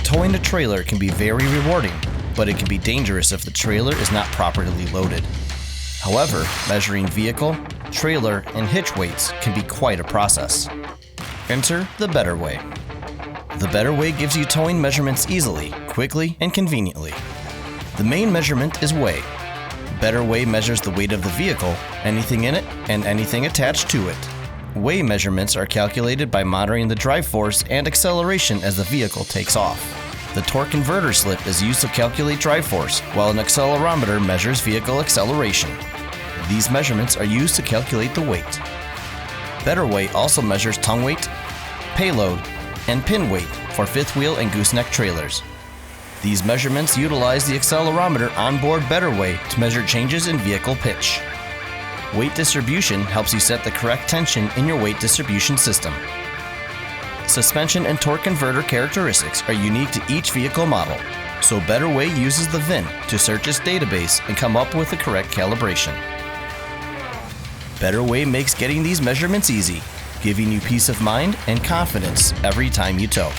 Towing a trailer can be very rewarding, but it can be dangerous if the trailer is not properly loaded. However, measuring vehicle, trailer, and hitch weights can be quite a process. Enter the BetterWeigh. The BetterWeigh gives you towing measurements easily, quickly, and conveniently. The main measurement is weigh. BetterWeigh measures the weight of the vehicle, anything in it, and anything attached to it. Weigh measurements are calculated by monitoring the drive force and acceleration as the vehicle takes off. The torque converter slip is used to calculate drive force, while an accelerometer measures vehicle acceleration. These measurements are used to calculate the weight. BetterWeigh also measures tongue weight, payload, and pin weight for fifth wheel and gooseneck trailers. These measurements utilize the accelerometer on board BetterWeigh to measure changes in vehicle pitch. Weight distribution helps you set the correct tension in your weight distribution system. Suspension and torque converter characteristics are unique to each vehicle model, so BetterWeigh uses the VIN to search its database and come up with the correct calibration. BetterWeigh makes getting these measurements easy, giving you peace of mind and confidence every time you tow.